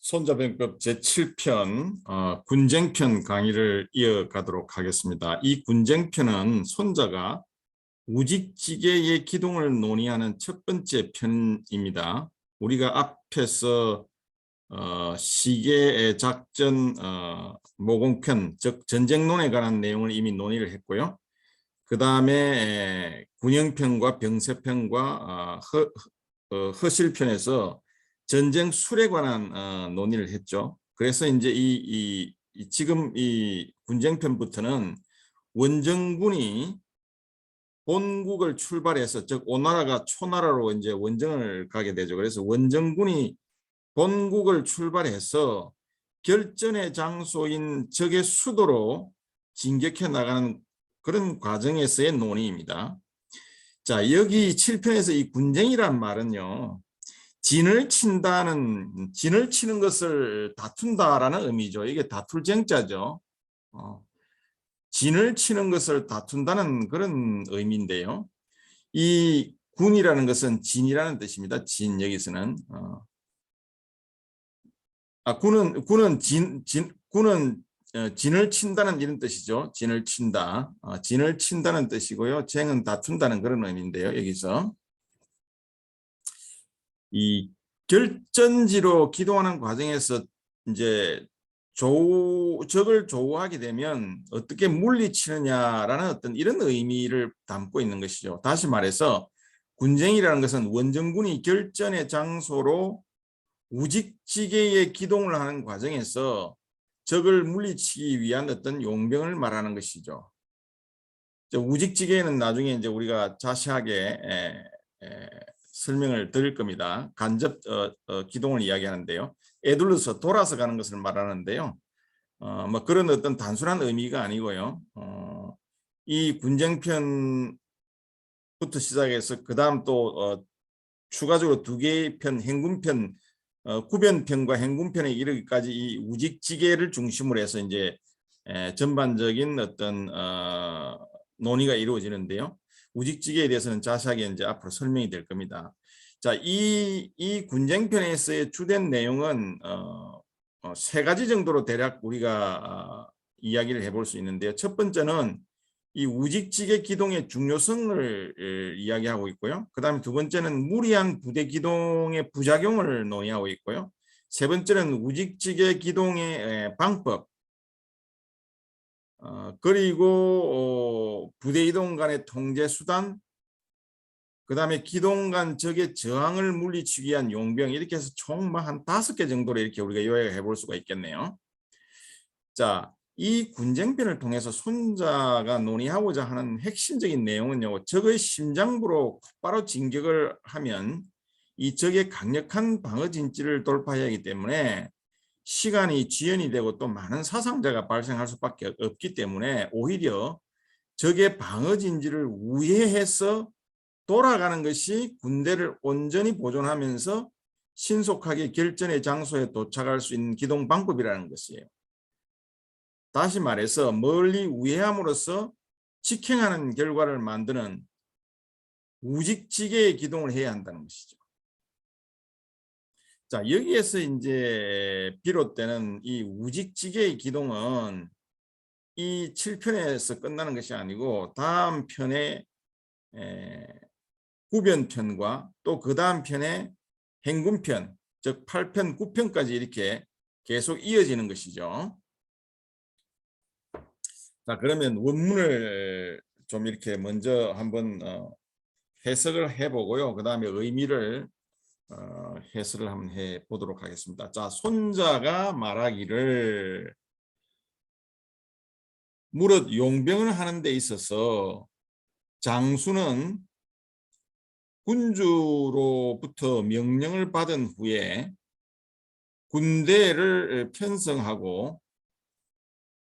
손자병법 제7편 군쟁편 강의를 이어가도록 하겠습니다. 이 군쟁편은 손자가 우직지계의 기동을 논의하는 첫 번째 편입니다. 우리가 앞에서 시계의 작전 모공편, 즉 전쟁론에 관한 내용을 이미 논의를 했고요. 그 다음에 군영편과 병세편과 허실편에서 전쟁 술에 관한 논의를 했죠. 그래서 이제 지금 이 군쟁편부터는 원정군이 본국을 출발해서, 즉 오나라가 초나라로 이제 원정을 가게 되죠. 그래서 원정군이 본국을 출발해서 결전의 장소인 적의 수도로 진격해 나가는 그런 과정에서의 논의입니다. 자, 여기 7편에서 이 군쟁이란 말은요, 진을 치는 것을 다툰다라는 의미죠. 이게 다툴 쟁자죠. 진을 치는 것을 다툰다는 그런 의미인데요. 이 군이라는 것은 진이라는 뜻입니다. 진, 여기서는 군은 진을 친다는 이런 뜻이죠. 진을 친다. 진을 친다는 뜻이고요. 쟁은 다툰다는 그런 의미인데요. 여기서 이 결전지로 기동하는 과정에서 이제 적을 조우하게 되면 어떻게 물리치느냐라는 어떤 이런 의미를 담고 있는 것이죠. 다시 말해서 군쟁이라는 것은 원정군이 결전의 장소로 우직지계의 기동을 하는 과정에서 적을 물리치기 위한 어떤 용병을 말하는 것이죠. 우직지계는 나중에 이제 우리가 자세하게 설명을 드릴 겁니다. 간접 기동을 이야기하는데요. 에둘러서 돌아서 가는 것을 말하는데요. 뭐 그런 어떤 단순한 의미가 아니고요. 이 군쟁편부터 시작해서 그 다음 또 추가적으로 두 개의 편, 행군편, 구변편과 행군편에 이르기까지 이 우직지계를 중심으로 해서 이제 전반적인 어떤 논의가 이루어지는데요. 우직지계에 대해서는 자세하게 이제 앞으로 설명이 될 겁니다. 자, 이 군쟁편에서의 주된 내용은 세 가지 정도로 대략 우리가 이야기를 해볼 수 있는데요. 첫 번째는 이 우직지계 기동의 중요성을 이야기하고 있고요. 그 다음에 두 번째는 무리한 부대 기동의 부작용을 논의하고 있고요. 세 번째는 우직지계 기동의 방법, 그리고 부대 이동 간의 통제 수단, 그 다음에 기동 간 적의 저항을 물리치기 위한 용병, 이렇게 해서 총 한 5개 정도로 이렇게 우리가 요약해 볼 수가 있겠네요. 자, 이 군쟁편을 통해서 손자가 논의하고자 하는 핵심적인 내용은요, 적의 심장부로 곧바로 진격을 하면 이 적의 강력한 방어 진지를 돌파해야 하기 때문에 시간이 지연이 되고 또 많은 사상자가 발생할 수밖에 없기 때문에 오히려 적의 방어 진지를 우회해서 돌아가는 것이 군대를 온전히 보존하면서 신속하게 결전의 장소에 도착할 수 있는 기동 방법이라는 것이에요. 다시 말해서 멀리 우회함으로써 직행하는 결과를 만드는 우직지계의 기동을 해야 한다는 것이죠. 자, 여기에서 이제 비롯되는 이 우직지계의 기동은 이 7편에서 끝나는 것이 아니고 다음 편에 구변편과 또 그 다음 편에 행군편, 즉 8편, 9편까지 이렇게 계속 이어지는 것이죠. 자, 그러면 원문을 좀 이렇게 먼저 한번 해석을 해보고요. 그 다음에 의미를 해설을 한번 해보도록 하겠습니다. 자, 손자가 말하기를 무릇 용병을 하는 데 있어서 장수는 군주로부터 명령을 받은 후에 군대를 편성하고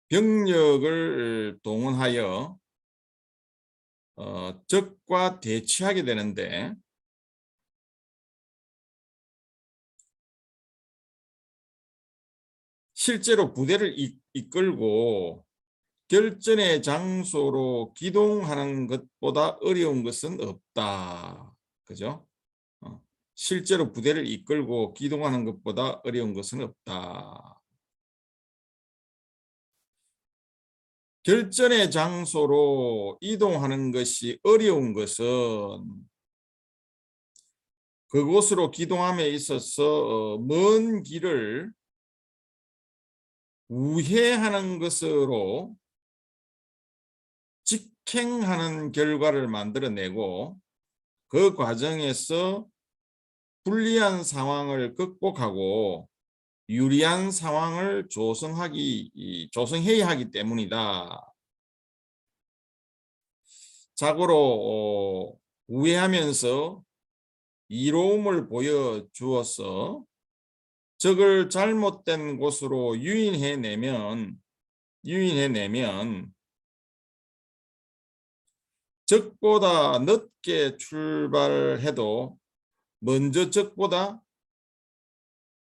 병력을 동원하여 적과 대치하게 되는데 실제로 부대를 이끌고 결전의 장소로 기동하는 것보다 어려운 것은 없다. 그죠? 실제로 부대를 이끌고 기동하는 것보다 어려운 것은 없다. 결전의 장소로 이동하는 것이 어려운 것은 그곳으로 기동함에 있어서 먼 길을 우회하는 것으로 직행하는 결과를 만들어내고 그 과정에서 불리한 상황을 극복하고 유리한 상황을 조성해야 하기 때문이다. 자고로 우회하면서 이로움을 보여주어서 적을 잘못된 곳으로 유인해내면 적보다 늦게 출발해도 먼저 적보다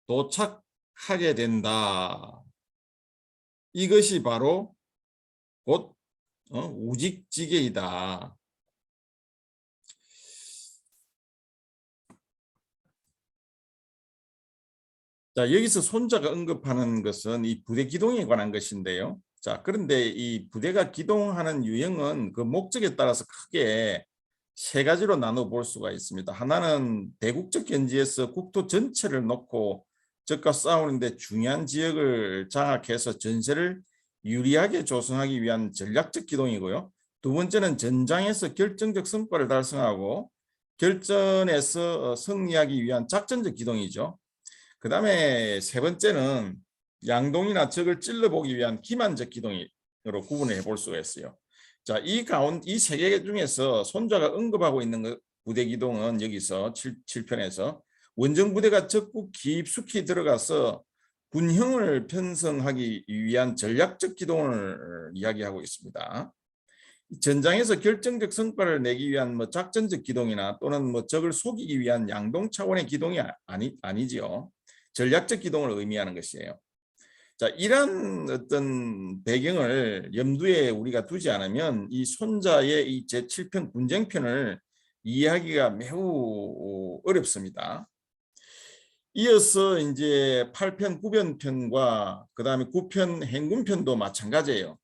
도착하게 된다. 이것이 바로 곧 우직지계이다. 자, 여기서 손자가 언급하는 것은 이 부대 기동에 관한 것인데요. 자, 그런데 이 부대가 기동하는 유형은 그 목적에 따라서 크게 세 가지로 나눠 볼 수가 있습니다. 하나는 대국적 견지에서 국토 전체를 놓고 적과 싸우는데 중요한 지역을 장악해서 전세를 유리하게 조성하기 위한 전략적 기동이고요. 두 번째는 전장에서 결정적 성과를 달성하고 결전에서 승리하기 위한 작전적 기동이죠. 그 다음에 세 번째는 양동이나 적을 찔러보기 위한 기만적 기동으로 구분해 볼 수가 있어요. 자, 이 세 개 중에서 손자가 언급하고 있는 부대 기동은 여기서 7편에서 원정 부대가 적국 깊숙이 들어가서 군형을 편성하기 위한 전략적 기동을 이야기하고 있습니다. 전장에서 결정적 성과를 내기 위한 작전적 기동이나 또는 적을 속이기 위한 양동 차원의 기동이 아니지요. 전략적 기동을 의미하는 것이에요. 자, 이런 어떤 배경을 염두에 우리가 두지 않으면 이 손자의 이 제7편 군쟁편을 이해하기가 매우 어렵습니다. 이어서 이제 8편 구변편과 그 다음에 9편 행군편도 마찬가지예요.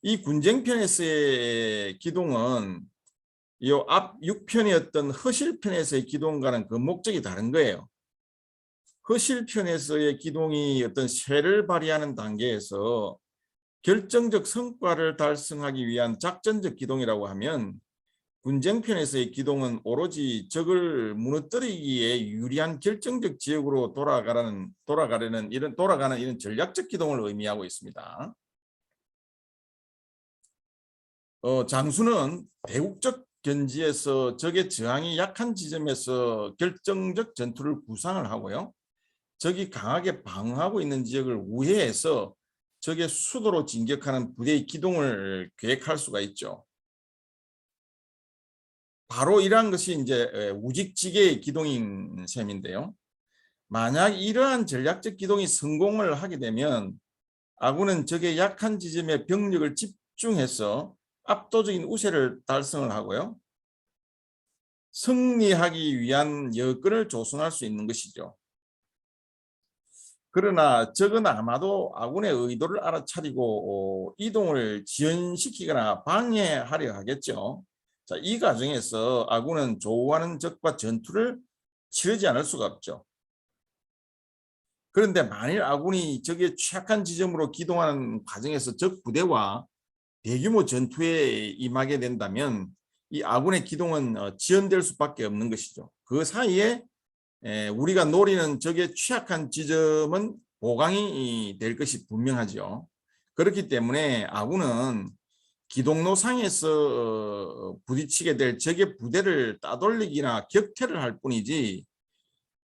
이 군쟁편에서의 기동은 이 앞 6편이었던 허실편에서의 기동과는 그 목적이 다른 거예요. 허실편에서의 기동이 어떤 쇠를 발휘하는 단계에서 결정적 성과를 달성하기 위한 작전적 기동이라고 하면 군쟁편에서의 기동은 오로지 적을 무너뜨리기에 유리한 결정적 지역으로 돌아가는 이런 전략적 기동을 의미하고 있습니다. 장수는 대국적 견지에서 적의 저항이 약한 지점에서 결정적 전투를 구상을 하고요. 적이 강하게 방어하고 있는 지역을 우회해서 적의 수도로 진격하는 부대의 기동을 계획할 수가 있죠. 바로 이러한 것이 이제 우직지계의 기동인 셈인데요. 만약 이러한 전략적 기동이 성공을 하게 되면 아군은 적의 약한 지점에 병력을 집중해서 압도적인 우세를 달성을 하고요. 승리하기 위한 여건을 조성할 수 있는 것이죠. 그러나 적은 아마도 아군의 의도를 알아차리고 이동을 지연시키거나 방해하려 하겠죠. 자, 이 과정에서 아군은 조우하는 적과 전투를 치르지 않을 수가 없죠. 그런데 만일 아군이 적의 취약한 지점으로 기동하는 과정에서 적 부대와 대규모 전투에 임하게 된다면 이 아군의 기동은 지연될 수밖에 없는 것이죠. 그 사이에 우리가 노리는 적의 취약한 지점은 보강이 될 것이 분명하죠. 그렇기 때문에 아군은 기동로상에서 부딪히게 될 적의 부대를 따돌리기나 격퇴를 할 뿐이지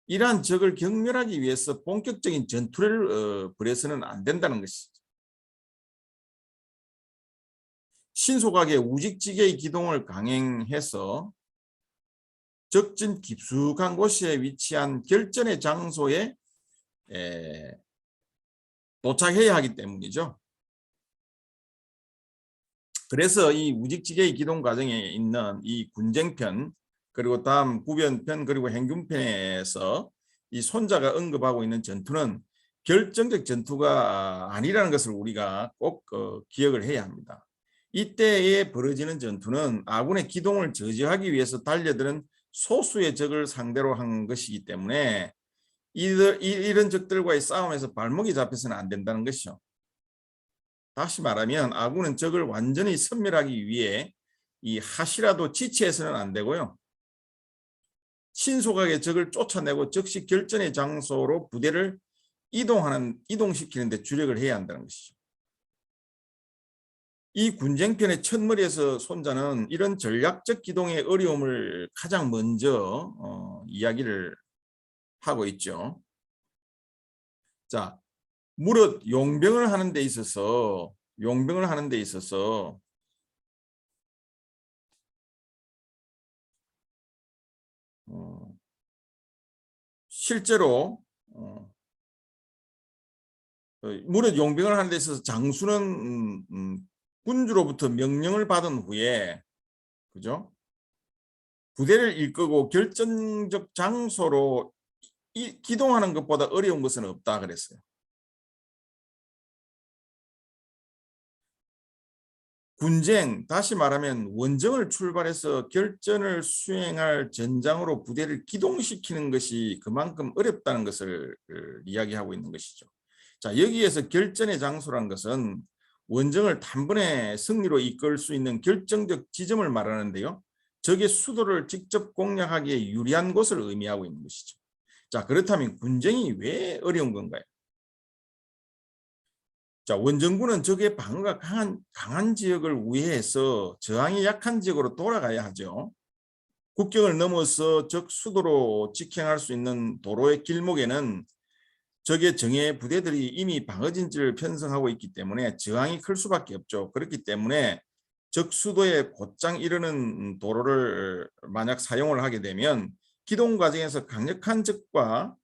이러한 적을 경멸하기 위해서 본격적인 전투를 벌여서는 안 된다는 것이죠. 신속하게 우직지계의 기동을 강행해서 적진 깊숙한 곳에 위치한 결전의 장소에 도착해야 하기 때문이죠. 그래서 이 우직지계의 기동 과정에 있는 이 군쟁편, 그리고 다음 구변편 그리고 행군편에서 이 손자가 언급하고 있는 전투는 결정적 전투가 아니라는 것을 우리가 꼭 기억을 해야 합니다. 이때에 벌어지는 전투는 아군의 기동을 저지하기 위해서 달려드는 소수의 적을 상대로 한 것이기 때문에 이런 적들과의 싸움에서 발목이 잡혀서는 안 된다는 것이죠. 다시 말하면 아군은 적을 완전히 섬멸하기 위해 이 하시라도 지체해서는 안 되고요. 신속하게 적을 쫓아내고 즉시 결전의 장소로 부대를 이동시키는 데 주력을 해야 한다는 것이죠. 이 군쟁편의 첫머리에서 손자는 이런 전략적 기동의 어려움을 가장 먼저 이야기를 하고 있죠. 자, 무릇 용병을 하는 데 있어서 실제로 무릇 용병을 하는 데 있어서 장수는 군주로부터 명령을 받은 후에 그죠? 부대를 이끌고 결정적 장소로 기동하는 것보다 어려운 것은 없다 그랬어요. 군쟁, 다시 말하면 원정을 출발해서 결전을 수행할 전장으로 부대를 기동시키는 것이 그만큼 어렵다는 것을 이야기하고 있는 것이죠. 자, 여기에서 결전의 장소란 것은 원정을 단번에 승리로 이끌 수 있는 결정적 지점을 말하는데요. 적의 수도를 직접 공략하기에 유리한 곳을 의미하고 있는 것이죠. 자, 그렇다면 군쟁이 왜 어려운 건가요? 자, 원정군은 적의 방어가 강한 지역을 우회해서 저항이 약한 지역으로 돌아가야 하죠. 국경을 넘어서 적 수도로 직행할 수 있는 도로의 길목에는 적의 정예 부대들이 이미 방어진지를 편성하고 있기 때문에 저항이 클 수밖에 없죠. 그렇기 때문에 적 수도에 곧장 이르는 도로를 만약 사용을 하게 되면 기동 과정에서 강력한 적과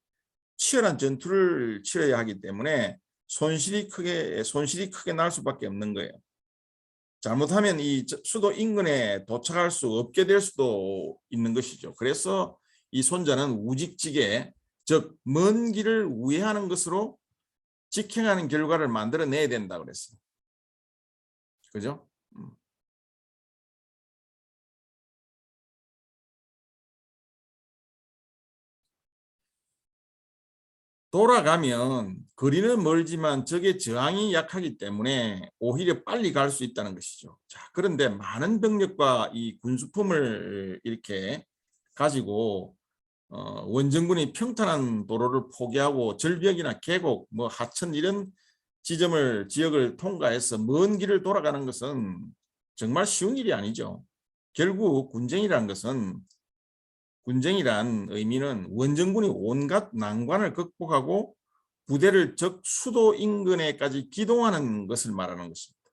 치열한 전투를 치러야 하기 때문에 손실이 크게 날 수밖에 없는 거예요. 잘못하면 이 수도 인근에 도착할 수 없게 될 수도 있는 것이죠. 그래서 이 손자는 우직직에 즉 먼 길을 우회하는 것으로 직행하는 결과를 만들어내야 된다 그랬어요. 그죠? 돌아가면 거리는 멀지만 적의 저항이 약하기 때문에 오히려 빨리 갈 수 있다는 것이죠. 자, 그런데 많은 병력과 이 군수품을 이렇게 가지고 원정군이 평탄한 도로를 포기하고 절벽이나 계곡, 뭐 하천 이런 지역을 통과해서 먼 길을 돌아가는 것은 정말 쉬운 일이 아니죠. 결국 군쟁이란 의미는 원정군이 온갖 난관을 극복하고 부대를 적 수도 인근에까지 기동하는 것을 말하는 것입니다.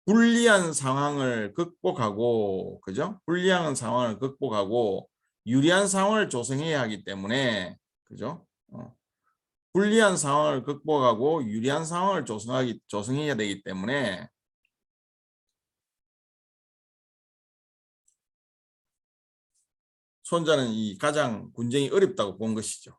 불리한 상황을 극복하고, 그죠? 불리한 상황을 극복하고 유리한 상황을 조성해야 하기 때문에, 그죠? 불리한 상황을 극복하고 유리한 상황을 조성해야 되기 때문에 손자는 이 가장 군쟁이 어렵다고 본 것이죠.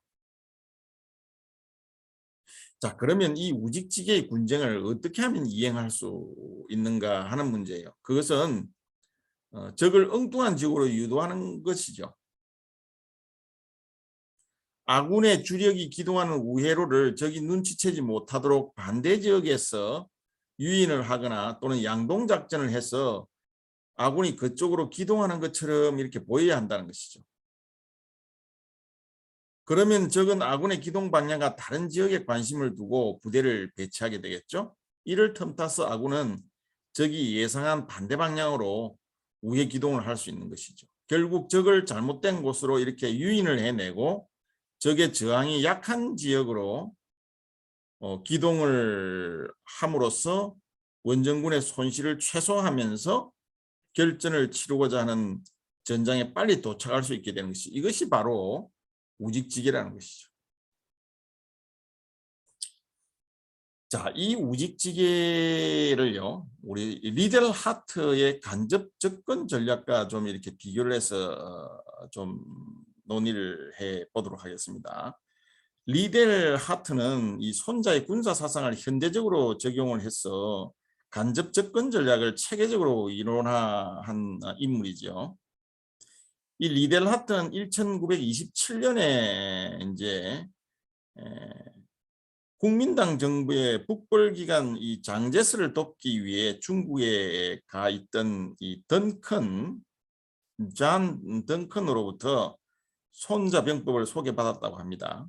자, 그러면 이 우직지계의 군쟁을 어떻게 하면 이행할 수 있는가 하는 문제예요. 그것은 적을 엉뚱한 지역으로 유도하는 것이죠. 아군의 주력이 기동하는 우회로를 적이 눈치채지 못하도록 반대 지역에서 유인을 하거나 또는 양동작전을 해서 아군이 그쪽으로 기동하는 것처럼 이렇게 보여야 한다는 것이죠. 그러면 적은 아군의 기동 방향과 다른 지역에 관심을 두고 부대를 배치하게 되겠죠. 이를 틈타서 아군은 적이 예상한 반대 방향으로 우회 기동을 할 수 있는 것이죠. 결국 적을 잘못된 곳으로 이렇게 유인을 해내고 적의 저항이 약한 지역으로 기동을 함으로써 원정군의 손실을 최소화하면서 결전을 치르고자 하는 전장에 빨리 도착할 수 있게 되는 것이 이것이 바로 우직지계라는 것이죠. 자, 이 우직지계를요, 우리 리델 하트의 간접 접근 전략과 좀 이렇게 비교를 해서 좀 논의를 해 보도록 하겠습니다. 리델 하트는 이 손자의 군사 사상을 현대적으로 적용을 해서 간접 접근 전략을 체계적으로 이론화한 인물이죠. 이 리델 하트는 1927년에 이제 국민당 정부의 북벌기간 이 장제스를 돕기 위해 중국에 가 있던 이 잔 던컨으로부터 손자병법을 소개받았다고 합니다.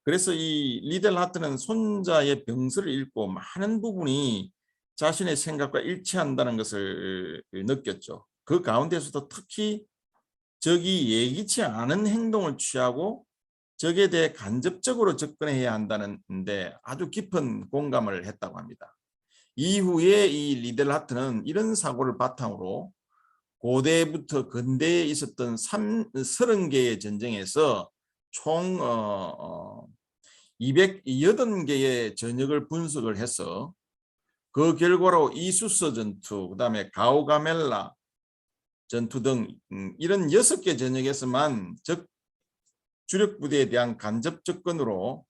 그래서 이 리델 하트는 손자의 병설을 읽고 많은 부분이 자신의 생각과 일치한다는 것을 느꼈죠. 그 가운데서도 특히 적이 예기치 않은 행동을 취하고 적에 대해 간접적으로 접근해야 한다는데 아주 깊은 공감을 했다고 합니다. 이후에 이 리델 하트는 이런 사고를 바탕으로 고대부터 근대에 있었던 30개의 전쟁에서 총 208개의 전역을 분석을 해서 그 결과로 이수서 전투, 그다음에 가오가멜라 전투 등 이런 6개 전역에서만 적 주력 부대에 대한 간접 접근으로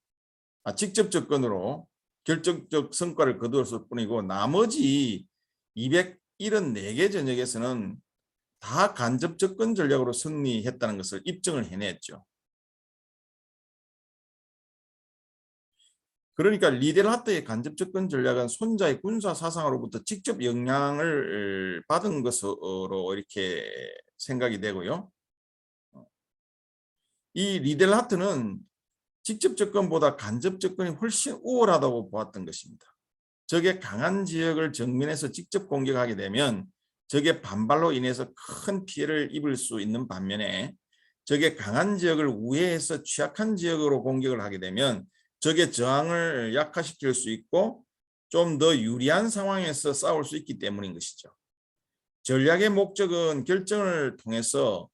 직접 접근으로 결정적 성과를 거두었을 뿐이고 나머지 274개 전역에서는 다 간접 접근 전략으로 승리했다는 것을 입증을 해냈죠. 그러니까 리델 하트의 간접 접근 전략은 손자의 군사 사상으로부터 직접 영향을 받은 것으로 이렇게 생각이 되고요. 이 리델 하트는 직접 접근보다 간접 접근이 훨씬 우월하다고 보았던 것입니다. 적의 강한 지역을 정면에서 직접 공격하게 되면 적의 반발로 인해서 큰 피해를 입을 수 있는 반면에 적의 강한 지역을 우회해서 취약한 지역으로 공격을 하게 되면 적의 저항을 약화시킬 수 있고 좀 더 유리한 상황에서 싸울 수 있기 때문인 것이죠. 전략의 목적은 결정을 통해서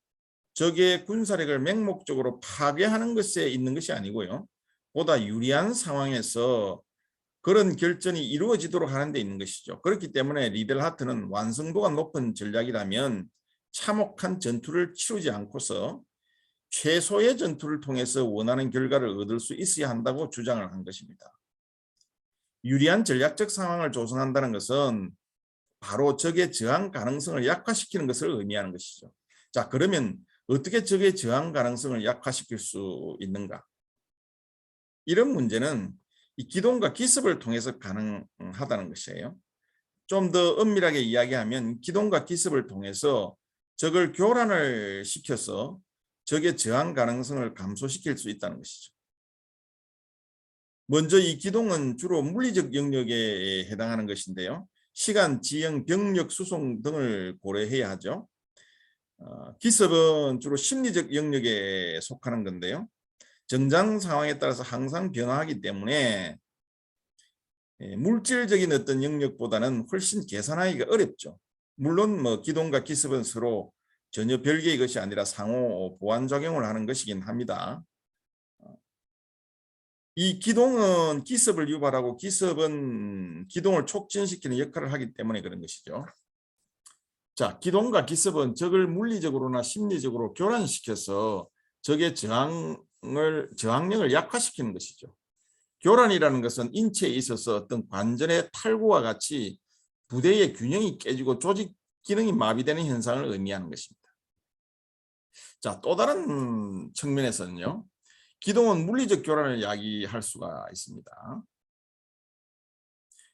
적의 군사력을 맹목적으로 파괴하는 것에 있는 것이 아니고요. 보다 유리한 상황에서 그런 결전이 이루어지도록 하는 데 있는 것이죠. 그렇기 때문에 리델 하트는 완성도가 높은 전략이라면 참혹한 전투를 치르지 않고서 최소의 전투를 통해서 원하는 결과를 얻을 수 있어야 한다고 주장을 한 것입니다. 유리한 전략적 상황을 조성한다는 것은 바로 적의 저항 가능성을 약화시키는 것을 의미하는 것이죠. 자, 그러면 어떻게 적의 저항 가능성을 약화시킬 수 있는가? 이런 문제는 이 기동과 기습을 통해서 가능하다는 것이에요. 좀 더 엄밀하게 이야기하면 기동과 기습을 통해서 적을 교란을 시켜서 적의 저항 가능성을 감소시킬 수 있다는 것이죠. 먼저 이 기동은 주로 물리적 영역에 해당하는 것인데요. 시간, 지형, 병력 수송 등을 고려해야 하죠. 기습은 주로 심리적 영역에 속하는 건데요. 정장 상황에 따라서 항상 변화하기 때문에 물질적인 어떤 영역보다는 훨씬 계산하기가 어렵죠. 물론 뭐 기동과 기습은 서로 전혀 별개의 것이 아니라 상호 보완작용을 하는 것이긴 합니다. 이 기동은 기습을 유발하고 기습은 기동을 촉진시키는 역할을 하기 때문에 그런 것이죠. 자, 기동과 기습은 적을 물리적으로나 심리적으로 교란시켜서 적의 저항력을 약화시키는 것이죠. 교란이라는 것은 인체에 있어서 어떤 관절의 탈구와 같이 부대의 균형이 깨지고 조직 기능이 마비되는 현상을 의미하는 것입니다. 자, 또 다른 측면에서는요. 기동은 물리적 교란을 야기할 수가 있습니다.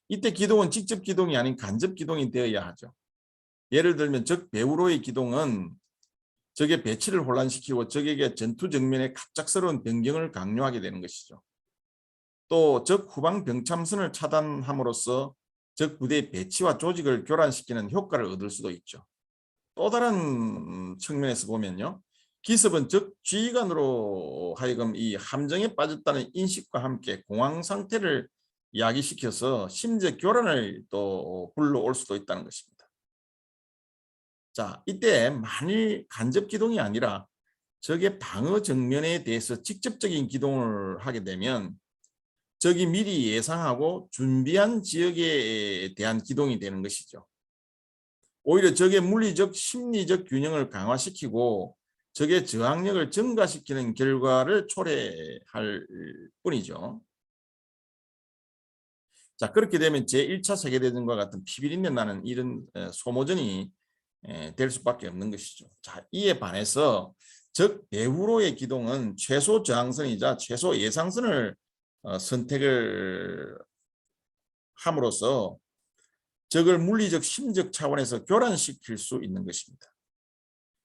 이때 기동은 직접 기동이 아닌 간접 기동이 되어야 하죠. 예를 들면 적 배후로의 기동은 적의 배치를 혼란시키고 적에게 전투 정면에 갑작스러운 변경을 강요하게 되는 것이죠. 또 적 후방 병참선을 차단함으로써 적 부대의 배치와 조직을 교란시키는 효과를 얻을 수도 있죠. 또 다른 측면에서 보면요. 기습은 적 지휘관으로 하여금 이 함정에 빠졌다는 인식과 함께 공황 상태를 야기시켜서 심적 교란을 또 불러올 수도 있다는 것입니다. 자, 이때 만일 간접 기동이 아니라 적의 방어 정면에 대해서 직접적인 기동을 하게 되면 적이 미리 예상하고 준비한 지역에 대한 기동이 되는 것이죠. 오히려 적의 물리적, 심리적 균형을 강화시키고 적의 저항력을 증가시키는 결과를 초래할 뿐이죠. 자, 그렇게 되면 제1차 세계대전과 같은 피비린내 나는 이런 소모전이 될 수밖에 없는 것이죠. 자, 이에 반해서 적 배후로의 기동은 최소 저항선이자 최소 예상선을 선택을 함으로써 적을 물리적, 심적 차원에서 교란시킬 수 있는 것입니다.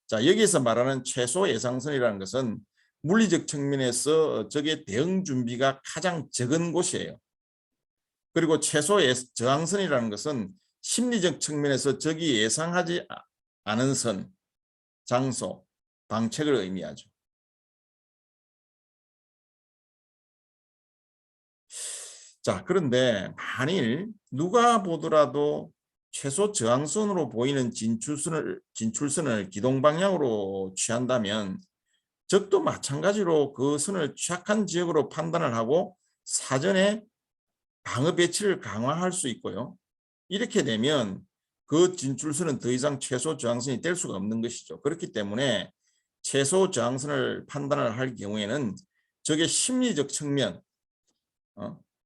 자, 여기서 말하는 최소 예상선이라는 것은 물리적 측면에서 적의 대응 준비가 가장 적은 곳이에요. 그리고 최소 저항선이라는 것은 심리적 측면에서 적이 예상하지 않은 선, 장소, 방책을 의미하죠. 자, 그런데 만일 누가 보더라도 최소 저항선으로 보이는 진출선을 기동 방향으로 취한다면 적도 마찬가지로 그 선을 취약한 지역으로 판단을 하고 사전에 방어 배치를 강화할 수 있고요. 이렇게 되면 그 진출선은 더 이상 최소 저항선이 될 수가 없는 것이죠. 그렇기 때문에 최소 저항선을 판단을 할 경우에는 적의 심리적 측면,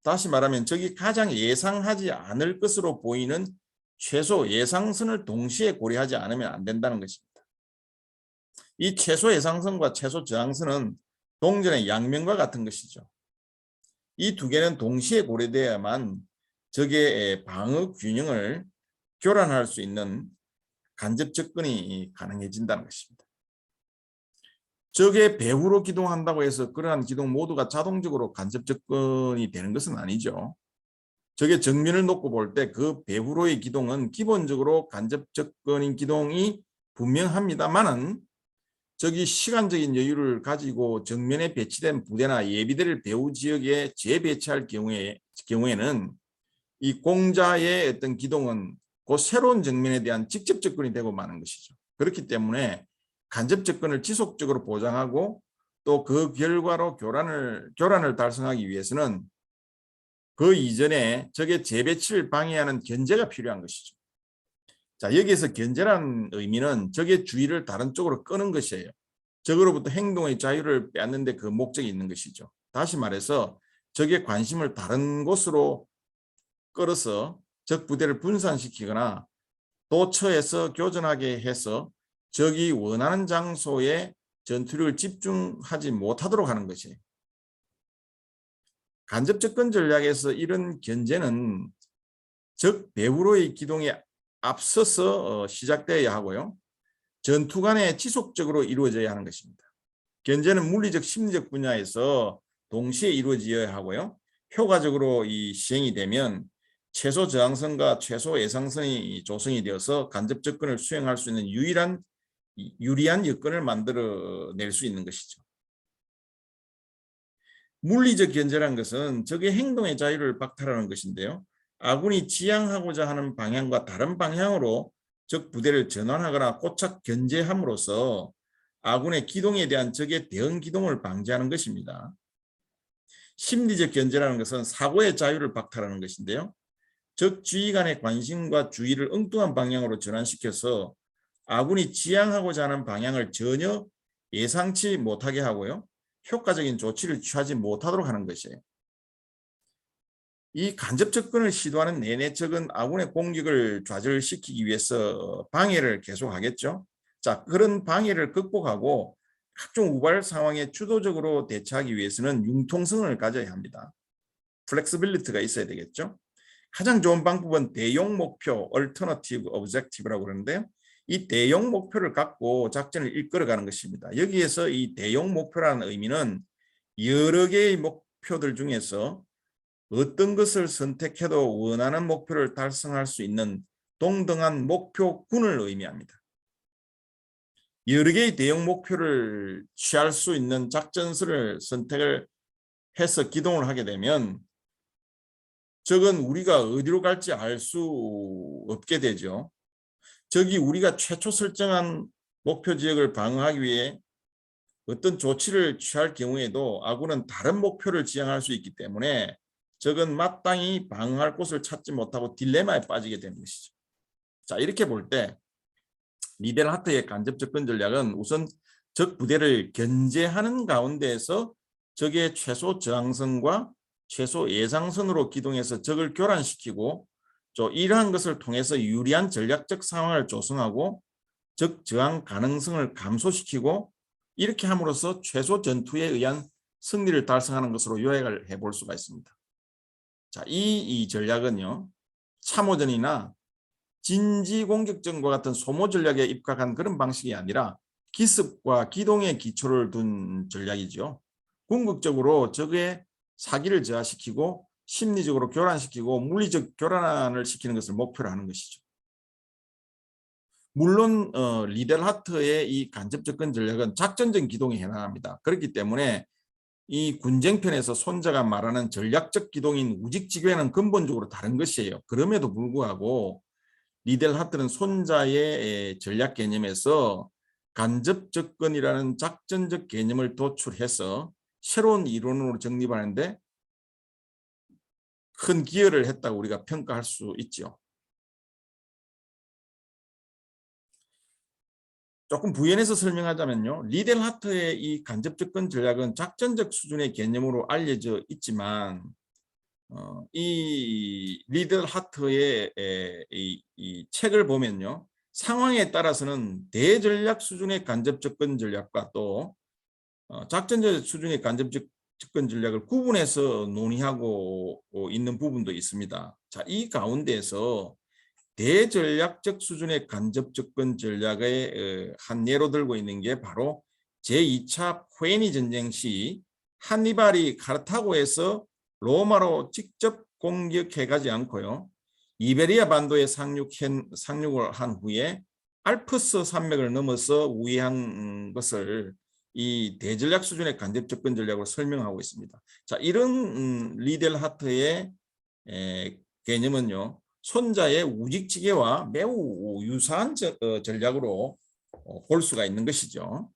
다시 말하면 적이 가장 예상하지 않을 것으로 보이는 최소 예상선을 동시에 고려하지 않으면 안 된다는 것입니다. 이 최소 예상선과 최소 저항선은 동전의 양면과 같은 것이죠. 이 두 개는 동시에 고려되어야만 적의 방어 균형을 교란할 수 있는 간접 접근이 가능해진다는 것입니다. 적의 배후로 기동한다고 해서 그러한 기동 모두가 자동적으로 간접 접근이 되는 것은 아니죠. 적의 정면을 놓고 볼 때 그 배후로의 기동은 기본적으로 간접 접근인 기동이 분명합니다만은 적이 시간적인 여유를 가지고 정면에 배치된 부대나 예비대를 배후 지역에 재배치할 경우에는 이 공자의 어떤 기동은 그 새로운 정면에 대한 직접 접근이 되고 마는 것이죠. 그렇기 때문에 간접 접근을 지속적으로 보장하고 또 그 결과로 교란을 달성하기 위해서는 그 이전에 적의 재배치를 방해하는 견제가 필요한 것이죠. 자, 여기에서 견제라는 의미는 적의 주의를 다른 쪽으로 끄는 것이에요. 적으로부터 행동의 자유를 빼앗는데 그 목적이 있는 것이죠. 다시 말해서 적의 관심을 다른 곳으로 끌어서 적 부대를 분산시키거나 도처에서 교전하게 해서 적이 원하는 장소에 전투력을 집중하지 못하도록 하는 것이에요. 간접 접근 전략에서 이런 견제는 적 배후로의 기동에 앞서서 시작되어야 하고요. 전투 간에 지속적으로 이루어져야 하는 것입니다. 견제는 물리적, 심리적 분야에서 동시에 이루어져야 하고요. 효과적으로 이 시행이 되면 최소 저항선과 최소 예상선이 조성이 되어서 간접 접근을 수행할 수 있는 유리한 여건을 만들어낼 수 있는 것이죠. 물리적 견제라는 것은 적의 행동의 자유를 박탈하는 것인데요. 아군이 지향하고자 하는 방향과 다른 방향으로 적 부대를 전환하거나 고착 견제함으로써 아군의 기동에 대한 적의 대응 기동을 방지하는 것입니다. 심리적 견제라는 것은 사고의 자유를 박탈하는 것인데요. 적 지휘관의 관심과 주의를 엉뚱한 방향으로 전환시켜서 아군이 지향하고자 하는 방향을 전혀 예상치 못하게 하고요. 효과적인 조치를 취하지 못하도록 하는 것이에요. 이 간접 접근을 시도하는 내내 적은 아군의 공격을 좌절시키기 위해서 방해를 계속하겠죠. 자, 그런 방해를 극복하고 각종 우발 상황에 주도적으로 대처하기 위해서는 융통성을 가져야 합니다. 플렉시빌리티가 있어야 되겠죠. 가장 좋은 방법은 대용 목표, alternative objective라고 그러는데요. 이 대용 목표를 갖고 작전을 이끌어가는 것입니다. 여기에서 이 대용 목표라는 의미는 여러 개의 목표들 중에서 어떤 것을 선택해도 원하는 목표를 달성할 수 있는 동등한 목표군을 의미합니다. 여러 개의 대형 목표를 취할 수 있는 작전수를 선택을 해서 기동을 하게 되면 적은 우리가 어디로 갈지 알 수 없게 되죠. 적이 우리가 최초 설정한 목표 지역을 방어하기 위해 어떤 조치를 취할 경우에도 아군은 다른 목표를 지향할 수 있기 때문에 적은 마땅히 방어할 곳을 찾지 못하고 딜레마에 빠지게 되는 것이죠. 자, 이렇게 볼 때 리델 하트의 간접 접근 전략은 우선 적 부대를 견제하는 가운데에서 적의 최소 저항선과 최소 예상선으로 기동해서 적을 교란시키고 또 이러한 것을 통해서 유리한 전략적 상황을 조성하고 적 저항 가능성을 감소시키고 이렇게 함으로써 최소 전투에 의한 승리를 달성하는 것으로 요약을 해볼 수가 있습니다. 자, 이 전략은요, 참호전이나 진지공격전과 같은 소모 전략에 입각한 그런 방식이 아니라 기습과 기동의 기초를 둔 전략이죠. 궁극적으로 적의 사기를 저하시키고 심리적으로 교란시키고 물리적 교란을 시키는 것을 목표로 하는 것이죠. 물론 리델 하트의 이 간접 접근 전략은 작전적 기동에 해당합니다. 그렇기 때문에 이 군쟁편에서 손자가 말하는 전략적 기동인 우직지교에는 근본적으로 다른 것이에요. 그럼에도 불구하고 리델 하트는 손자의 전략 개념에서 간접 접근이라는 작전적 개념을 도출해서 새로운 이론으로 정립하는데 큰 기여를 했다고 우리가 평가할 수 있죠. 조금 부연해서 설명하자면요. 리델 하트의 이 간접 접근 전략은 작전적 수준의 개념으로 알려져 있지만 이 리델 하트의 이 책을 보면요. 상황에 따라서는 대전략 수준의 간접 접근 전략과 또 작전적 수준의 간접 접근 전략을 구분해서 논의하고 있는 부분도 있습니다. 자, 이 가운데에서 대전략적 수준의 간접 접근 전략의 한 예로 들고 있는 게 바로 제2차 포에니 전쟁 시 한니발이 카르타고에서 로마로 직접 공격해 가지 않고요. 이베리아 반도에 상륙을 한 후에 알프스 산맥을 넘어서 우회한 것을 이 대전략 수준의 간접 접근 전략으로 설명하고 있습니다. 자, 이런 리델 하트의 개념은요. 손자의 우직지계와 매우 유사한 전략으로 볼 수가 있는 것이죠.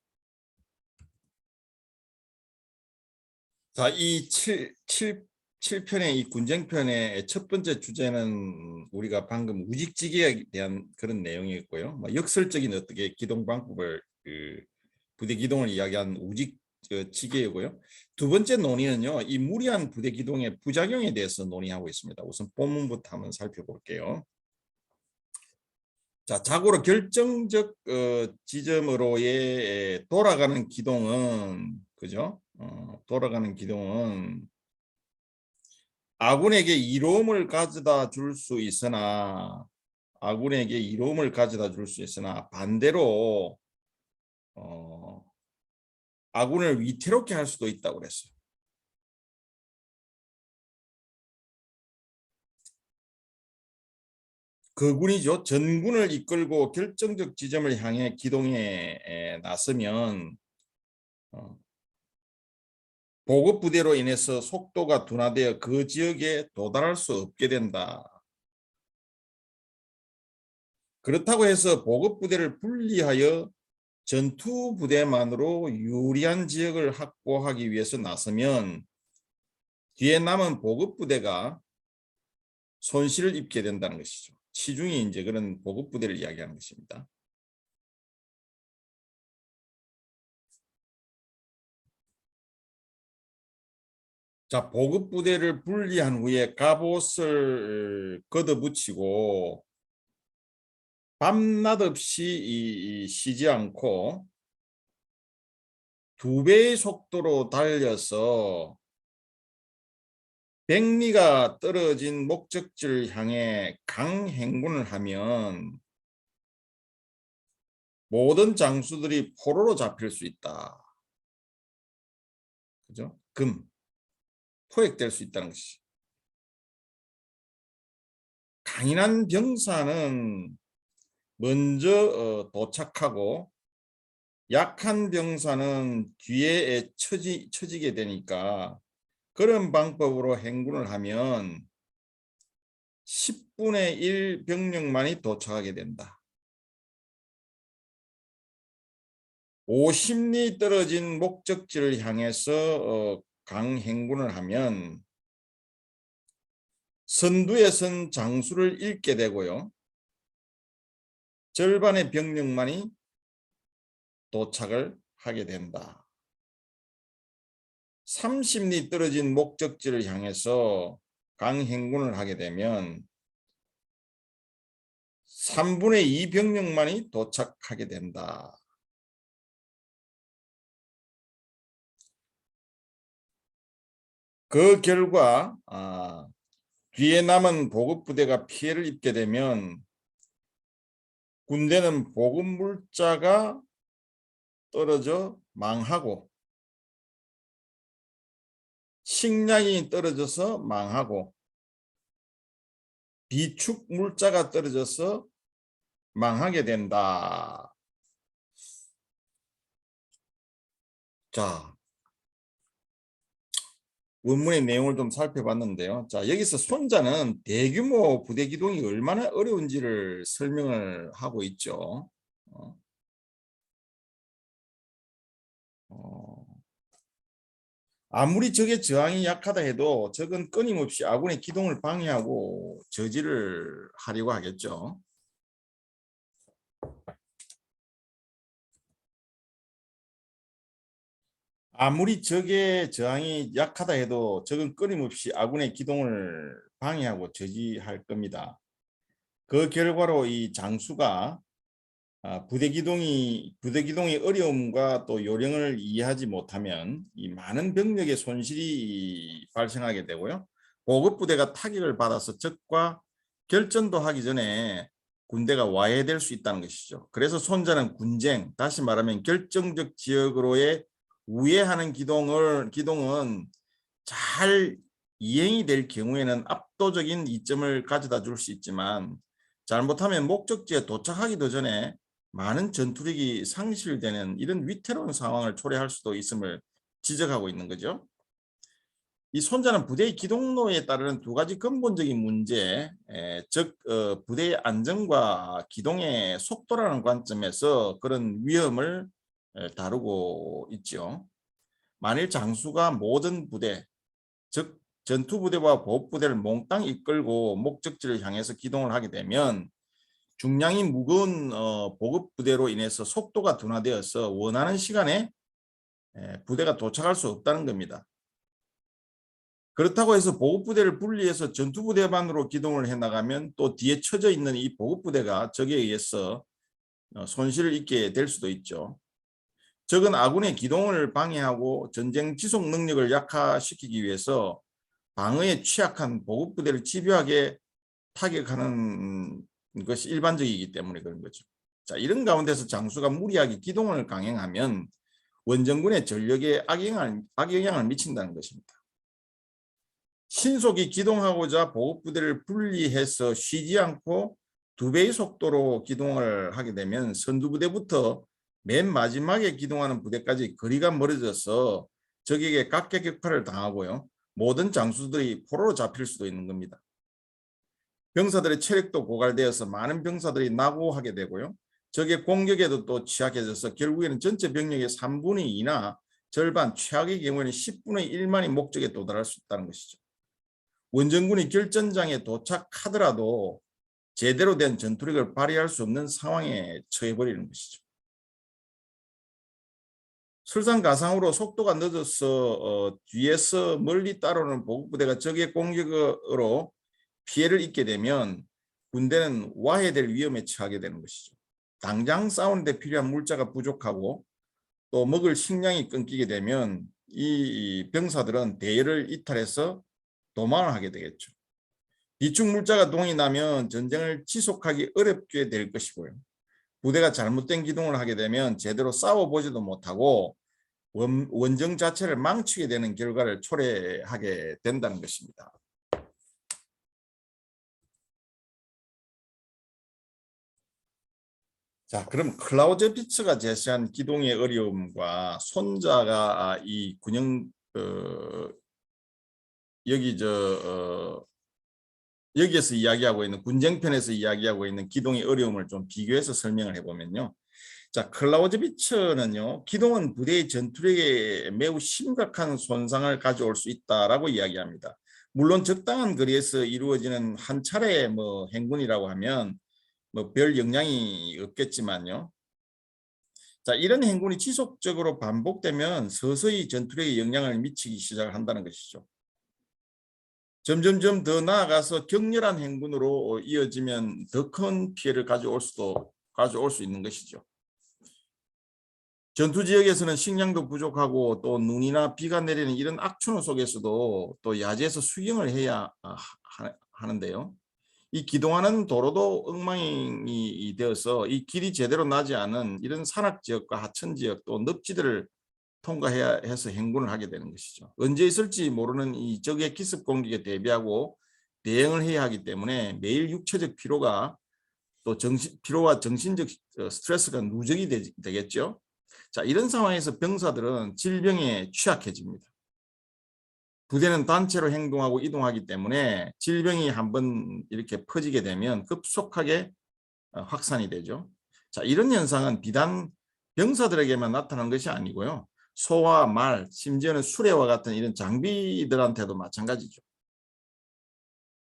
자, 이 7편의 이 군쟁편의 첫 번째 주제는 우리가 방금 우직지계에 대한 그런 내용이었고요. 역설적인 어떻게 기동 방법을 부대 기동을 이야기한 우직지계이고요. 두 번째 논의는요. 이 무리한 부대 기동의 부작용에 대해서 논의하고 있습니다. 우선 본문부터 한번 살펴볼게요. 자, 자고로 결정적 지점으로의 돌아가는 기동은 그죠? 돌아가는 기동은 아군에게 이로움을 가져다 줄 수 있으나 아군에게 이로움을 가져다 줄 수 있으나 반대로 아군을 위태롭게 할 수도 있다고 그랬어요. 그군이죠. 전군을 이끌고 결정적 지점을 향해 기동에 나서면 보급 부대로 인해서 속도가 둔화되어 그 지역에 도달할 수 없게 된다. 그렇다고 해서 보급 부대를 분리하여 전투 부대만으로 유리한 지역을 확보하기 위해서 나서면 뒤에 남은 보급 부대가 손실을 입게 된다는 것이죠. 시중에 이제 그런 보급 부대를 이야기하는 것입니다. 자, 보급 부대를 분리한 후에 갑옷을 걷어붙이고 밤낮 없이 쉬지 않고 2배의 속도로 달려서 백리가 떨어진 목적지를 향해 강행군을 하면 모든 장수들이 포로로 잡힐 수 있다. 그죠? 포획될 수 있다는 것이. 강인한 병사는 먼저 도착하고 약한 병사는 뒤에 처지게 되니까 그런 방법으로 행군을 하면 10분의 1 병력만이 도착하게 된다. 50리 떨어진 목적지를 향해서 강행군을 하면 선두에 선 장수를 잃게 되고요. 절반의 병력만이 도착을 하게 된다. 30리 떨어진 목적지를 향해서 강행군을 하게 되면 3분의 2 병력만이 도착하게 된다. 그 결과 뒤에 남은 보급부대가 피해를 입게 되면 군대는 보급물자가 떨어져 망하고 식량이 떨어져서 망하고 비축물자가 떨어져서 망하게 된다. 자, 원문의 내용을 좀 살펴봤는데요. 자, 여기서 손자는 대규모 부대 기동이 얼마나 어려운지를 설명을 하고 있죠. 아무리 적의 저항이 약하다 해도 적은 끊임없이 아군의 기동을 방해하고 저지를 하려고 하겠죠. 아무리 적의 저항이 약하다 해도 적은 끊임없이 아군의 기동을 방해하고 저지할 겁니다. 그 결과로 이 장수가 부대 기동의 어려움과 또 요령을 이해하지 못하면 이 많은 병력의 손실이 발생하게 되고요. 보급 부대가 타격을 받아서 적과 결전도 하기 전에 군대가 와해될 수 있다는 것이죠. 그래서 손자는 군쟁, 다시 말하면 결정적 지역으로의 우회하는 기동은 잘 이행이 될 경우에는 압도적인 이점을 가져다 줄 수 있지만 잘못하면 목적지에 도착하기도 전에 많은 전투력이 상실되는 이런 위태로운 상황을 초래할 수도 있음을 지적하고 있는 거죠. 이 손자는 부대의 기동로에 따르는 두 가지 근본적인 문제, 즉 부대의 안정과 기동의 속도라는 관점에서 그런 위험을 다루고 있죠. 만일 장수가 모든 부대, 즉 전투부대와 보급부대를 몽땅 이끌고 목적지를 향해서 기동을 하게 되면 중량이 무거운 보급부대로 인해서 속도가 둔화되어서 원하는 시간에 부대가 도착할 수 없다는 겁니다. 그렇다고 해서 보급부대를 분리해서 전투부대만으로 기동을 해나가면 또 뒤에 쳐져 있는 이 보급부대가 적에 의해서 손실을 입게 될 수도 있죠. 적은 아군의 기동을 방해하고 전쟁 지속 능력을 약화시키기 위해서 방어에 취약한 보급부대를 집요하게 타격하는 것이 일반적이기 때문에 그런 거죠. 자, 이런 가운데서 장수가 무리하게 기동을 강행하면 원정군의 전력에 악영향을 미친다는 것입니다. 신속히 기동하고자 보급부대를 분리해서 쉬지 않고 2배의 속도로 기동을 하게 되면 선두부대부터 맨 마지막에 기동하는 부대까지 거리가 멀어져서 적에게 각계격파를 당하고요. 모든 장수들이 포로로 잡힐 수도 있는 겁니다. 병사들의 체력도 고갈되어서 많은 병사들이 낙오하게 되고요. 적의 공격에도 또 취약해져서 결국에는 전체 병력의 3분의 2나 절반, 최악의 경우에는 10분의 1만이 목적에 도달할 수 있다는 것이죠. 원정군이 결전장에 도착하더라도 제대로 된 전투력을 발휘할 수 없는 상황에 처해버리는 것이죠. 설상가상으로 속도가 늦어서 뒤에서 멀리 따라오는 보급부대가 적의 공격으로 피해를 입게 되면 군대는 와해될 위험에 처하게 되는 것이죠. 당장 싸우는 데 필요한 물자가 부족하고 또 먹을 식량이 끊기게 되면 이 병사들은 대열을 이탈해서 도망을 하게 되겠죠. 비축 물자가 동이 나면 전쟁을 지속하기 어렵게 될 것이고요. 부대가 잘못된 기동을 하게 되면 제대로 싸워보지도 못하고 원정 자체를 망치게 되는 결과를 초래하게 된다는 것입니다. 자, 그럼 클라우제비츠가 제시한 기동의 어려움과 손자가 이 군영 여기에서 이야기하고 있는 군쟁편에서 이야기하고 있는 기동의 어려움을 좀 비교해서 설명을 해보면요. 자, 클라우제비츠는요, 기동은 부대의 전투력에 매우 심각한 손상을 가져올 수 있다라고 이야기합니다. 물론 적당한 거리에서 이루어지는 한 차례의 뭐 행군이라고 하면 뭐 별 영향이 없겠지만요. 자, 이런 행군이 지속적으로 반복되면 서서히 전투력에 영향을 미치기 시작한다는 것이죠. 점점점 더 나아가서 격렬한 행군으로 이어지면 더 큰 피해를 가져올 수 있는 것이죠. 전투 지역에서는 식량도 부족하고 또 눈이나 비가 내리는 이런 악천후 속에서도 또 야제에서 수경을 해야 하는데요. 이 기동하는 도로도 엉망이 되어서 이 길이 제대로 나지 않은 이런 산악 지역과 하천 지역 또 늪지대를 통과해야 해서 행군을 하게 되는 것이죠. 언제 있을지 모르는 이 적의 기습 공격에 대비하고 대응을 해야 하기 때문에 매일 육체적 피로가 또 피로와 정신적 스트레스가 누적이 되겠죠. 자, 이런 상황에서 병사들은 질병에 취약해집니다. 부대는 단체로 행동하고 이동하기 때문에 질병이 한번 이렇게 퍼지게 되면 급속하게 확산이 되죠. 자, 이런 현상은 비단 병사들에게만 나타나는 것이 아니고요. 소와 말, 심지어는 수레와 같은 이런 장비들한테도 마찬가지죠.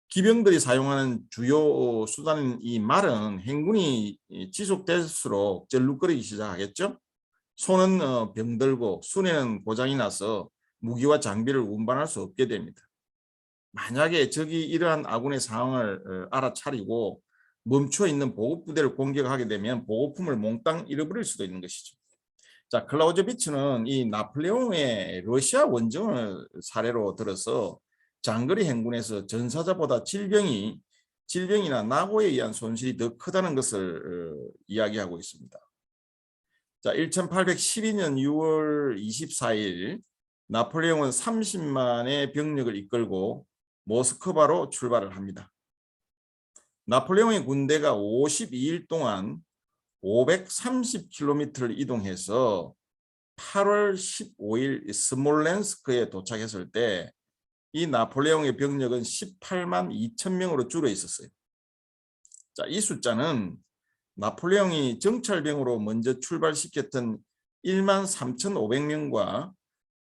기병들이 사용하는 주요 수단인 이 말은 행군이 지속될수록 절룩거리기 시작하겠죠. 소는 병들고 수레는 고장이 나서 무기와 장비를 운반할 수 없게 됩니다. 만약에 적이 이러한 아군의 상황을 알아차리고 멈춰 있는 보급부대를 공격하게 되면 보급품을 몽땅 잃어버릴 수도 있는 것이죠. 자, 클라우제비츠는 이 나폴레옹의 러시아 원정을 사례로 들어서 장거리 행군에서 전사자보다 질병이나 낙오에 의한 손실이 더 크다는 것을 이야기하고 있습니다. 자, 1812년 6월 24일 나폴레옹은 30만의 병력을 이끌고 모스크바로 출발을 합니다. 나폴레옹의 군대가 52일 동안 530km를 이동해서 8월 15일 스몰렌스크에 도착했을 때 이 나폴레옹의 병력은 18만 2천 명으로 줄어 있었어요. 자, 이 숫자는 나폴레옹이 정찰병으로 먼저 출발시켰던 1만 3,500명과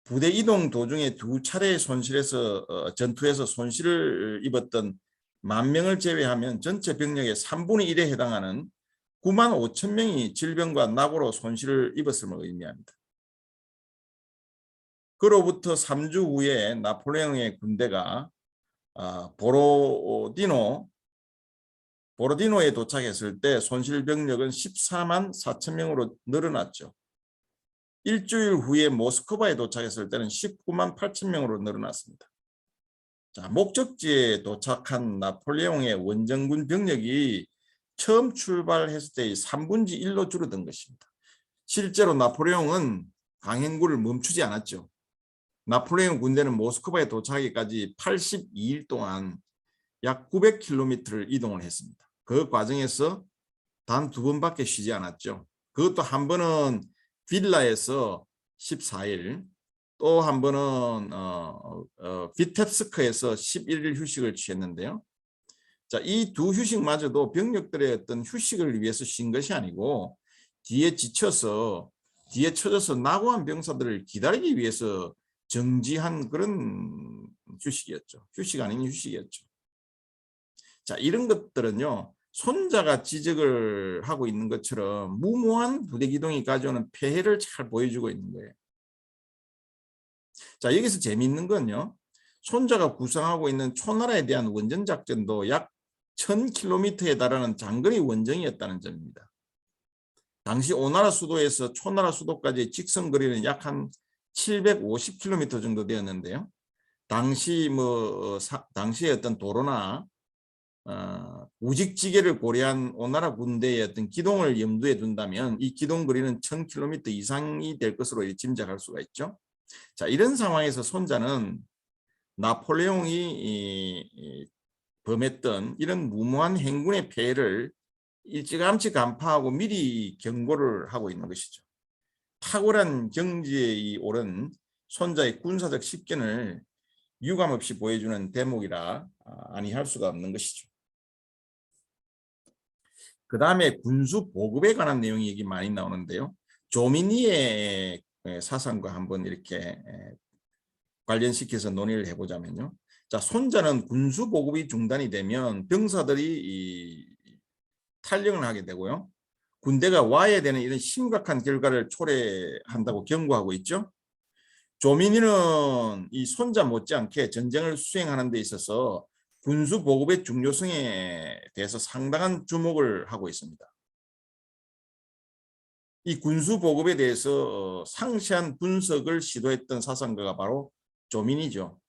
부대 이동 도중에 두 차례의 전투에서 손실을 입었던 10,000명을 제외하면 전체 병력의 3분의 1에 해당하는 9만 5천 명이 질병과 낙오로 손실을 입었음을 의미합니다. 그로부터 3주 후에 나폴레옹의 군대가 보로디노에 도착했을 때 손실 병력은 14만 4천 명으로 늘어났죠. 일주일 후에 모스크바에 도착했을 때는 19만 8천 명으로 늘어났습니다. 자, 목적지에 도착한 나폴레옹의 원정군 병력이 처음 출발했을 때의 3분의 1로 줄어든 것입니다. 실제로 나폴레옹은 강행군을 멈추지 않았죠. 나폴레옹 군대는 모스크바에 도착하기까지 82일 동안 약 900km를 이동을 했습니다. 그 과정에서 단 2번밖에 쉬지 않았죠. 그것도 한 번은 빌라에서 14일, 또 한 번은 비텝스크에서 11일 휴식을 취했는데요. 자, 이 두 휴식마저도 병력들의 어떤 휴식을 위해서 쉰 것이 아니고 뒤에 쳐져서 낙오한 병사들을 기다리기 위해서 정지한 그런 휴식이었죠. 휴식 아닌 휴식이었죠. 자, 이런 것들은요, 손자가 지적을 하고 있는 것처럼 무모한 부대 기동이 가져오는 폐해를 잘 보여주고 있는 거예요. 자, 여기서 재미있는 건요, 손자가 구상하고 있는 초나라에 대한 원전 작전도 약 1000km에 달하는 장거리 원정이었다는 점입니다. 당시 오나라 수도에서 초나라 수도까지의 직선 거리는 약 한 750km 정도 되었는데요. 당시의 어떤 도로나 우직지계를 고려한 오나라 군대의 어떤 기동을 염두에 둔다면 이 기동 거리는 1000km 이상이 될 것으로 짐작할 수가 있죠. 자, 이런 상황에서 손자는 나폴레옹이 범했던 이런 무모한 행군의 폐해를 일찌감치 간파하고 미리 경고를 하고 있는 것이죠. 탁월한 경지에 오른 손자의 군사적 식견을 유감없이 보여주는 대목이라 아니할 수가 없는 것이죠. 그 다음에 군수 보급에 관한 내용이 여기 많이 나오는데요. 조미니의 사상과 한번 이렇게 관련시켜서 논의를 해보자면요. 자, 손자는 군수 보급이 중단이 되면 병사들이 탈영을 하게 되고요. 군대가 와야 되는 이런 심각한 결과를 초래한다고 경고하고 있죠. 조민희는 이 손자 못지않게 전쟁을 수행하는 데 있어서 군수 보급의 중요성에 대해서 상당한 주목을 하고 있습니다. 이 군수 보급에 대해서 상세한 분석을 시도했던 사상가가 바로 조민희죠.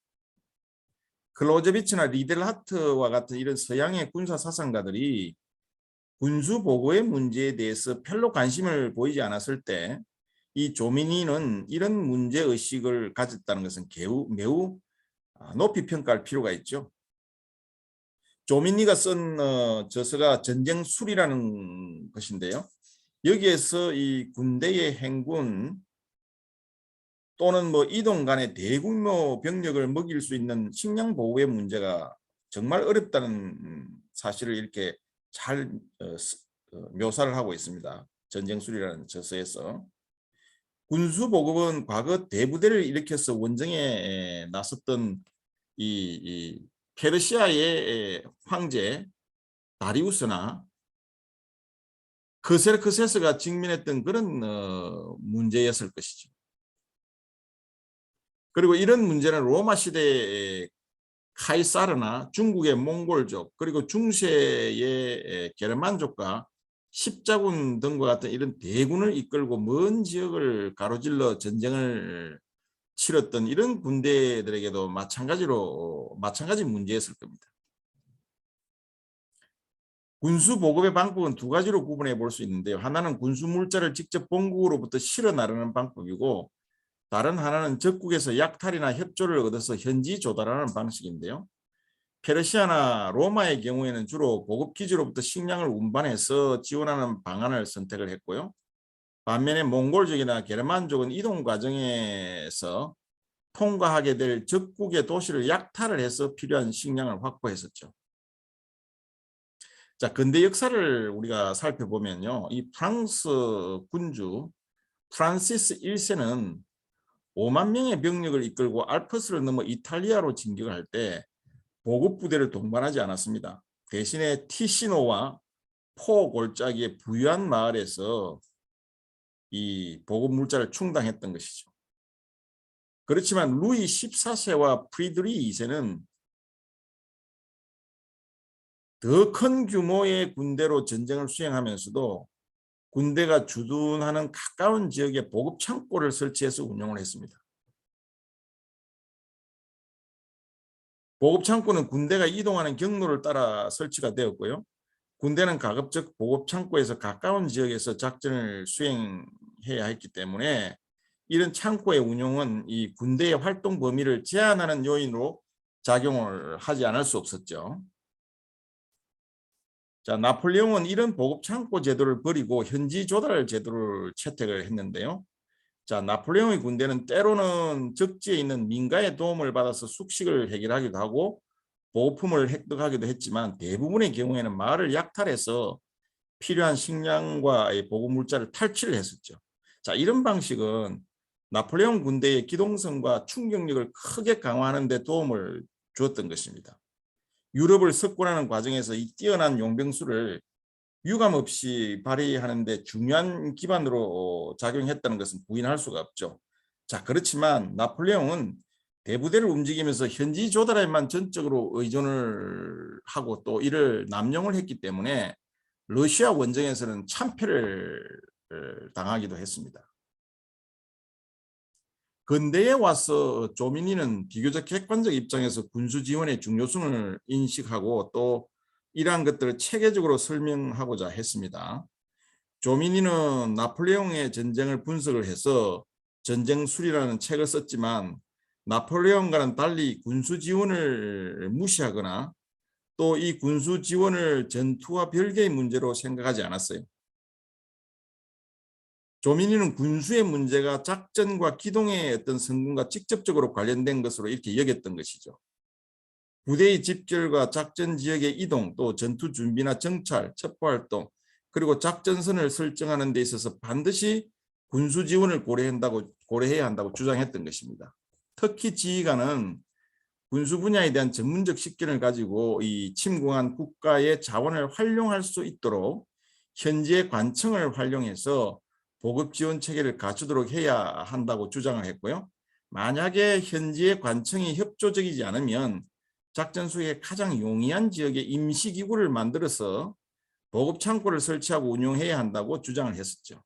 클로제비치나 리델하트와 같은 이런 서양의 군사 사상가들이 군수 보고의 문제에 대해서 별로 관심을 보이지 않았을 때 이 조민희는 이런 문제의식을 가졌다는 것은 매우 높이 평가할 필요가 있죠. 조민희가 쓴 저서가 전쟁술이라는 것인데요. 여기에서 이 군대의 행군 또는 뭐 이동 간의 대규모 병력을 먹일 수 있는 식량 보호의 문제가 정말 어렵다는 사실을 이렇게 잘 묘사를 하고 있습니다. 전쟁술이라는 저서에서. 군수 보급은 과거 대부대를 일으켜서 원정에 나섰던 이 페르시아의 황제 다리우스나 크세스가 직면했던 그런 문제였을 것이죠. 그리고 이런 문제는 로마 시대의 카이사르나 중국의 몽골족 그리고 중세의 게르만족과 십자군 등과 같은 이런 대군을 이끌고 먼 지역을 가로질러 전쟁을 치렀던 이런 군대들에게도 마찬가지 문제였을 겁니다. 군수 보급의 방법은 두 가지로 구분해 볼 수 있는데요. 하나는 군수 물자를 직접 본국으로부터 실어 나르는 방법이고 다른 하나는 적국에서 약탈이나 협조를 얻어서 현지 조달하는 방식인데요. 페르시아나 로마의 경우에는 주로 보급 기지로부터 식량을 운반해서 지원하는 방안을 선택을 했고요. 반면에 몽골족이나 게르만족은 이동 과정에서 통과하게 될 적국의 도시를 약탈을 해서 필요한 식량을 확보했었죠. 자, 근대 역사를 우리가 살펴보면요. 이 프랑스 군주 프란시스 1세는 5만 명의 병력을 이끌고 알프스를 넘어 이탈리아로 진격할 때 보급 부대를 동반하지 않았습니다. 대신에 티시노와 포 골짜기의 부유한 마을에서 이 보급 물자를 충당했던 것이죠. 그렇지만 루이 14세와 프리드리 2세는 더 큰 규모의 군대로 전쟁을 수행하면서도 군대가 주둔하는 가까운 지역에 보급 창고를 설치해서 운영을 했습니다. 보급 창고는 군대가 이동하는 경로를 따라 설치가 되었고요. 군대는 가급적 보급 창고에서 가까운 지역에서 작전을 수행해야 했기 때문에 이런 창고의 운용은 이 군대의 활동 범위를 제한하는 요인으로 작용을 하지 않을 수 없었죠. 자, 나폴레옹은 이런 보급 창고 제도를 버리고 현지 조달 제도를 채택을 했는데요. 자, 나폴레옹의 군대는 때로는 적지에 있는 민가의 도움을 받아서 숙식을 해결하기도 하고 보급품을 획득하기도 했지만 대부분의 경우에는 마을을 약탈해서 필요한 식량과 보급 물자를 탈취를 했었죠. 자, 이런 방식은 나폴레옹 군대의 기동성과 충격력을 크게 강화하는 데 도움을 주었던 것입니다. 유럽을 석권하는 과정에서 이 뛰어난 용병수를 유감없이 발휘하는 데 중요한 기반으로 작용했다는 것은 부인할 수가 없죠. 자, 그렇지만 나폴레옹은 대부대를 움직이면서 현지 조달에만 전적으로 의존을 하고 또 이를 남용을 했기 때문에 러시아 원정에서는 참패를 당하기도 했습니다. 근대에 와서 조민희는 비교적 객관적 입장에서 군수 지원의 중요성을 인식하고 또 이러한 것들을 체계적으로 설명하고자 했습니다. 조민희는 나폴레옹의 전쟁을 분석을 해서 전쟁술이라는 책을 썼지만 나폴레옹과는 달리 군수 지원을 무시하거나 또 이 군수 지원을 전투와 별개의 문제로 생각하지 않았어요. 조민희는 군수의 문제가 작전과 기동의 어떤 성공과 직접적으로 관련된 것으로 이렇게 여겼던 것이죠. 부대의 집결과 작전 지역의 이동, 또 전투 준비나 정찰, 첩보활동, 그리고 작전선을 설정하는 데 있어서 반드시 군수 지원을 고려해야 한다고 주장했던 것입니다. 특히 지휘관은 군수 분야에 대한 전문적 식견을 가지고 이 침공한 국가의 자원을 활용할 수 있도록 현지의 관청을 활용해서 보급 지원 체계를 갖추도록 해야 한다고 주장을 했고요. 만약에 현지의 관청이 협조적이지 않으면 작전 수행에 가장 용이한 지역에 임시기구를 만들어서 보급 창고를 설치하고 운영해야 한다고 주장을 했었죠.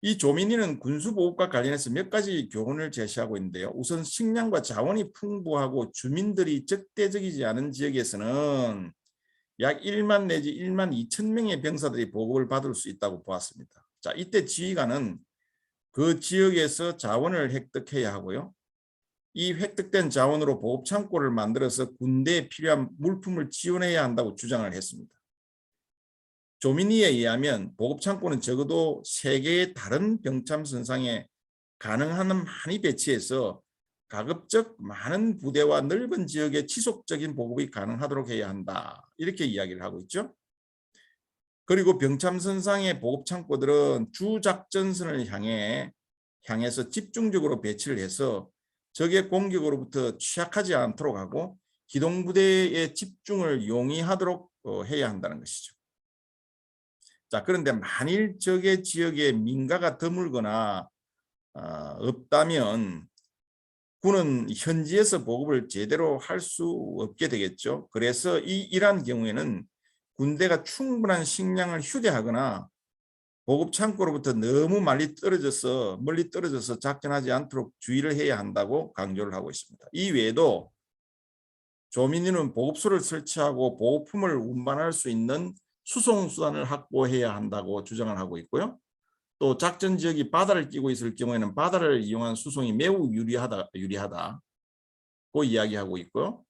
이 조민희는 군수보급과 관련해서 몇 가지 교훈을 제시하고 있는데요. 우선 식량과 자원이 풍부하고 주민들이 적대적이지 않은 지역에서는 약 1만 내지 1만 2천 명의 병사들이 보급을 받을 수 있다고 보았습니다. 자, 이때 지휘관은 그 지역에서 자원을 획득해야 하고요. 이 획득된 자원으로 보급 창고를 만들어서 군대에 필요한 물품을 지원해야 한다고 주장을 했습니다. 조민희에 의하면 보급 창고는 적어도 3개의 다른 병참 선상에 가능한 한 많이 배치해서 가급적 많은 부대와 넓은 지역에 지속적인 보급이 가능하도록 해야 한다. 이렇게 이야기를 하고 있죠. 그리고 병참 선상의 보급 창고들은 주작전선을 향해서 집중적으로 배치를 해서 적의 공격으로부터 취약하지 않도록 하고 기동부대의 집중을 용이하도록 해야 한다는 것이죠. 자, 그런데 만일 적의 지역에 민가가 드물거나 없다면 군은 현지에서 보급을 제대로 할 수 없게 되겠죠. 그래서 이러한 경우에는 군대가 충분한 식량을 휴대하거나 보급 창고로부터 너무 멀리 떨어져서 작전하지 않도록 주의를 해야 한다고 강조를 하고 있습니다. 이 외에도 조민희는 보급소를 설치하고 보급품을 운반할 수 있는 수송수단을 확보해야 한다고 주장을 하고 있고요. 또 작전 지역이 바다를 끼고 있을 경우에는 바다를 이용한 수송이 매우 유리하다고 이야기하고 있고요.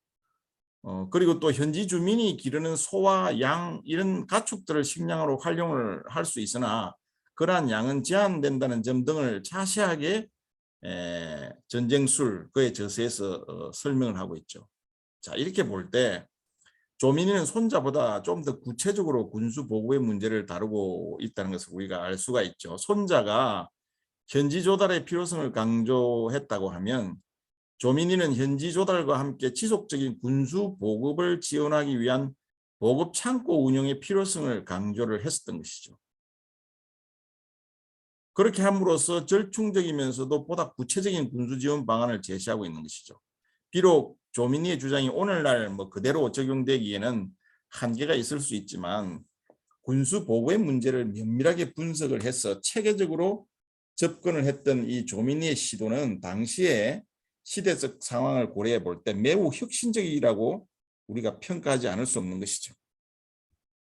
그리고 또 현지 주민이 기르는 소와 양 이런 가축들을 식량으로 활용을 할 수 있으나 그러한 양은 제한된다는 점 등을 자세하게 전쟁술 그의 저서에서 설명을 하고 있죠. 자, 이렇게 볼 때 조민희는 손자보다 좀 더 구체적으로 군수 보급의 문제를 다루고 있다는 것을 우리가 알 수가 있죠. 손자가 현지 조달의 필요성을 강조했다고 하면 조민희는 현지 조달과 함께 지속적인 군수 보급을 지원하기 위한 보급 창고 운영의 필요성을 강조를 했었던 것이죠. 그렇게 함으로써 절충적이면서도 보다 구체적인 군수 지원 방안을 제시하고 있는 것이죠. 비록 조민희의 주장이 오늘날 그대로 적용되기에는 한계가 있을 수 있지만 군수 보고의 문제를 면밀하게 분석을 해서 체계적으로 접근을 했던 이 조민희의 시도는 당시에 시대적 상황을 고려해 볼 때 매우 혁신적이라고 우리가 평가하지 않을 수 없는 것이죠.